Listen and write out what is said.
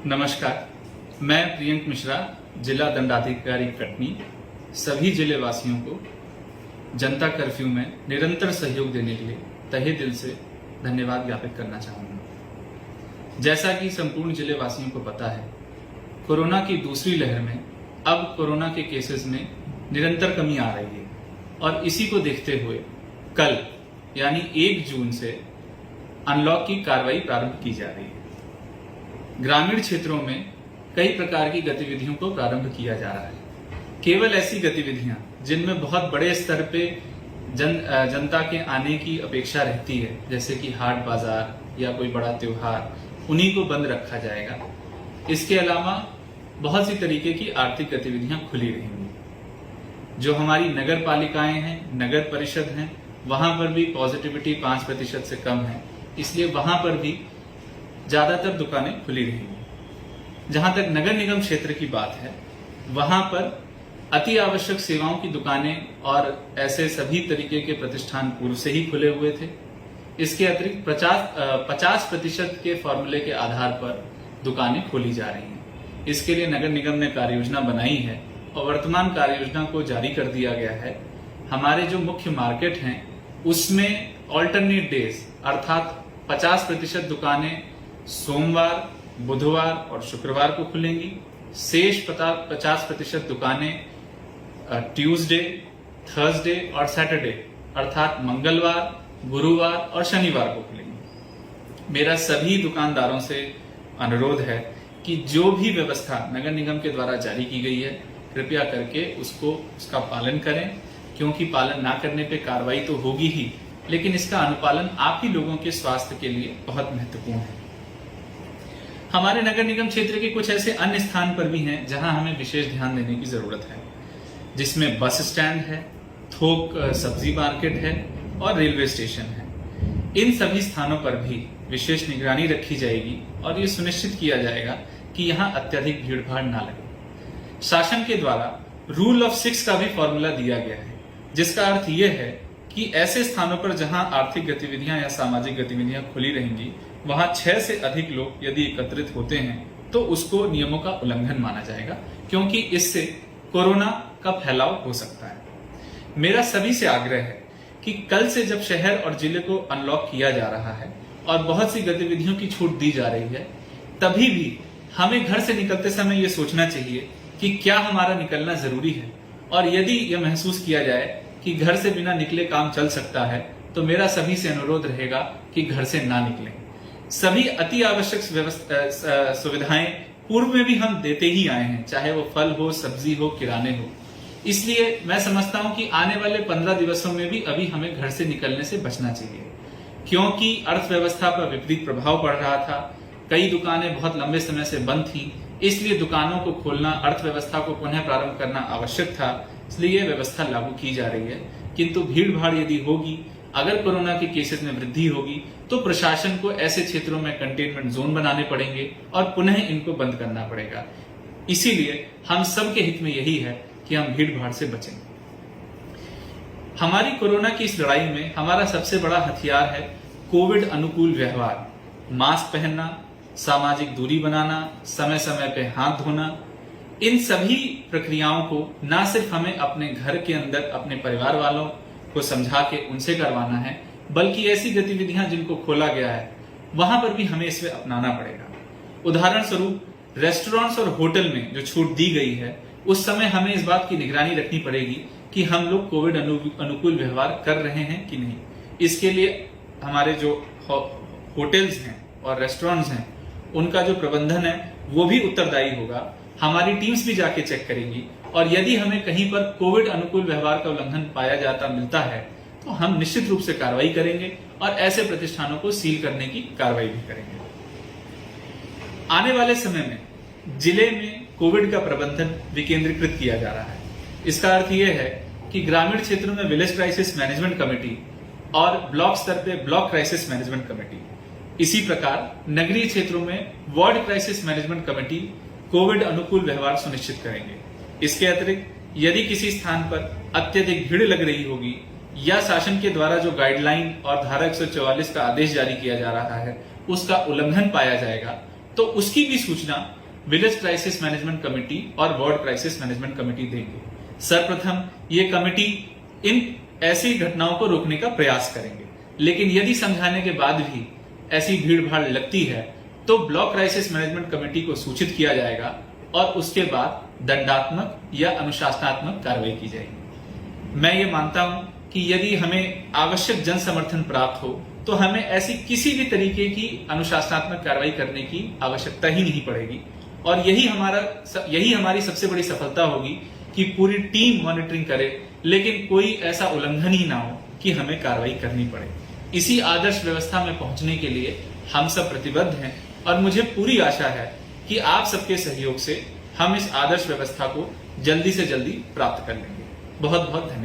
नमस्कार, मैं प्रियंक मिश्रा, जिला दंडाधिकारी कटनी, सभी जिले वासियों को जनता कर्फ्यू में निरंतर सहयोग देने के लिए तहे दिल से धन्यवाद ज्ञापित करना चाहूंगा। जैसा कि संपूर्ण जिले वासियों को पता है, कोरोना की दूसरी लहर में अब कोरोना के केसेस में निरंतर कमी आ रही है और इसी को देखते हुए कल यानी 1 जून से अनलॉक की कार्रवाई प्रारंभ की जा रही है। ग्रामीण क्षेत्रों में कई प्रकार की गतिविधियों को प्रारंभ किया जा रहा है। केवल ऐसी गतिविधियां जिनमें बहुत बड़े स्तर पे जनता के आने की अपेक्षा रहती है, जैसे कि हाट बाजार या कोई बड़ा त्योहार, उन्हीं को बंद रखा जाएगा। इसके अलावा बहुत सी तरीके की आर्थिक गतिविधियां खुली रहेंगी। जो हमारी नगर पालिकाएं हैं, नगर परिषद हैं, वहां पर भी पॉजिटिविटी 5% से कम है, इसलिए वहां पर भी ज्यादातर दुकानें खुली रहेंगी। जहां तक नगर निगम क्षेत्र की बात है, वहां पर अति आवश्यक सेवाओं की दुकानें और ऐसे सभी तरीके के प्रतिष्ठान पूर्व से ही खुले हुए थे। इसके अतिरिक्त 50% के फॉर्मूले के आधार पर दुकानें खोली जा रही हैं। इसके लिए नगर निगम ने कार्य योजना बनाई है और वर्तमान कार्य योजना को जारी कर दिया गया है। हमारे जो मुख्य मार्केट हैं उसमें ऑल्टरनेट डेज अर्थात 50% दुकानें सोमवार, बुधवार और शुक्रवार को खुलेंगी। शेष 50% दुकानें ट्यूसडे, थर्सडे और सैटरडे अर्थात मंगलवार, गुरुवार और शनिवार को खुलेंगी। मेरा सभी दुकानदारों से अनुरोध है कि जो भी व्यवस्था नगर निगम के द्वारा जारी की गई है, कृपया करके उसका पालन करें, क्योंकि पालन ना करने पे कार्रवाई तो होगी ही, लेकिन इसका अनुपालन आप ही लोगों के स्वास्थ्य के लिए बहुत महत्वपूर्ण है। हमारे नगर निगम क्षेत्र के कुछ ऐसे अन्य स्थान पर भी हैं जहां हमें विशेष ध्यान देने की जरूरत है, जिसमें बस स्टैंड है, थोक सब्जी मार्केट है और रेलवे स्टेशन है। इन सभी स्थानों पर भी विशेष निगरानी रखी जाएगी और ये सुनिश्चित किया जाएगा कि यहाँ अत्यधिक भीड़ भाड़ ना लगे। शासन के द्वारा रूल ऑफ 6 का भी फॉर्मूला दिया गया है, जिसका अर्थ यह है कि ऐसे स्थानों पर जहां आर्थिक गतिविधियां या सामाजिक गतिविधियां खुली रहेंगी, वहां 6 से अधिक लोग यदि एकत्रित होते हैं तो उसको नियमों का उल्लंघन माना जाएगा, क्योंकि इससे कोरोना का फैलाव हो सकता है। मेरा सभी से आग्रह है कि कल से जब शहर और जिले को अनलॉक किया जा रहा है और बहुत सी गतिविधियों की छूट दी जा रही है, तभी भी हमें घर से निकलते समय ये सोचना चाहिए कि क्या हमारा निकलना जरूरी है, और यदि यह महसूस किया जाए कि घर से बिना निकले काम चल सकता है, तो मेरा सभी से अनुरोध रहेगा कि घर से ना निकलें। सभी अति आवश्यक सुविधाएं पूर्व में भी हम देते ही आए हैं, चाहे वो फल हो, सब्जी हो, किराने हो। इसलिए मैं समझता हूं कि आने वाले 15 दिवसों में भी अभी हमें घर से निकलने से बचना चाहिए, क्योंकि अर्थव्यवस्था पर विपरीत प्रभाव पड़ रहा था। कई दुकानें बहुत लंबे समय से बंद थी, इसलिए दुकानों को खोलना, अर्थव्यवस्था को पुनः प्रारंभ करना आवश्यक था, इसलिए यह व्यवस्था लागू की जा रही है। किंतु भीड़ भाड़ यदि होगी, अगर कोरोना के केसेस में वृद्धि होगी, तो प्रशासन को ऐसे क्षेत्रों में कंटेनमेंट जोन बनाने पड़ेंगे और पुनः इनको बंद करना पड़ेगा। इसीलिए हम सबके हित में यही है कि हम भीड़ भाड़ से बचें। हमारी कोरोना की इस लड़ाई में हमारा सबसे बड़ा हथियार है कोविड अनुकूल व्यवहार। मास्क पहनना, सामाजिक दूरी बनाना, समय समय पे हाथ धोना, इन सभी प्रक्रियाओं को न सिर्फ हमें अपने घर के अंदर अपने परिवार वालों को समझा के उनसे करवाना है, बल्कि ऐसी गतिविधियां जिनको खोला गया है वहां पर भी हमें इसे अपनाना पड़ेगा। उदाहरण स्वरूप रेस्टोरेंट्स और होटल में जो छूट दी गई है, उस समय हमें इस बात की निगरानी रखनी पड़ेगी कि हम लोग कोविड अनुकूल व्यवहार कर रहे हैं कि नहीं। इसके लिए हमारे जो होटल्स हैं और रेस्टोरेंट्स हैं, उनका जो प्रबंधन है वो भी उत्तरदायी होगा। हमारी टीम्स भी जाके चेक करेंगी, और यदि हमें कहीं पर कोविड अनुकूल व्यवहार का उल्लंघन पाया जाता मिलता है तो हम निश्चित रूप से कार्रवाई करेंगे और ऐसे प्रतिष्ठानों को सील करने की कार्रवाई भी करेंगे। आने वाले समय में जिले में कोविड का प्रबंधन विकेंद्रीकृत किया जा रहा है। इसका अर्थ यह है कि ग्रामीण क्षेत्रों में विलेज क्राइसिस मैनेजमेंट कमेटी और ब्लॉक स्तर पे ब्लॉक क्राइसिस मैनेजमेंट कमेटी, इसी प्रकार नगरीय क्षेत्रों में ward crisis management committee Covid अनुकूल व्यवहार सुनिश्चित करेंगे। इसके अतिरिक्त यदि किसी स्थान पर अत्यधिक भीड़ लग रही होगी या शासन के द्वारा जो गाइडलाइन और धारा 144 का आदेश जारी किया जा रहा है उसका उल्लंघन पाया जाएगा, तो उसकी भी सूचना विलेज क्राइसिस मैनेजमेंट कमेटी और वार्ड क्राइसिस मैनेजमेंट कमेटी देंगे। सर्वप्रथम ये कमेटी इन ऐसी घटनाओं को रोकने का प्रयास करेंगे, लेकिन यदि समझाने के बाद भी ऐसी भीड़ भाड़ लगती है तो ब्लॉक क्राइसिस मैनेजमेंट कमेटी को सूचित किया जाएगा और उसके बाद दंडात्मक या अनुशासनात्मक कार्रवाई की जाएगी। मैं ये मानता हूं कि यदि हमें आवश्यक जन समर्थन प्राप्त हो तो हमें ऐसी किसी भी तरीके की अनुशासनात्मक कार्रवाई करने की आवश्यकता ही नहीं पड़ेगी और यही हमारी सबसे बड़ी सफलता होगी कि पूरी टीम मॉनिटरिंग करे, लेकिन कोई ऐसा उल्लंघन ही ना हो कि हमें कार्रवाई करनी पड़े। इसी आदर्श व्यवस्था में पहुंचने के लिए हम सब प्रतिबद्ध हैं और मुझे पूरी आशा है कि आप सबके सहयोग से हम इस आदर्श व्यवस्था को जल्दी से जल्दी प्राप्त कर लेंगे। बहुत बहुत धन्यवाद।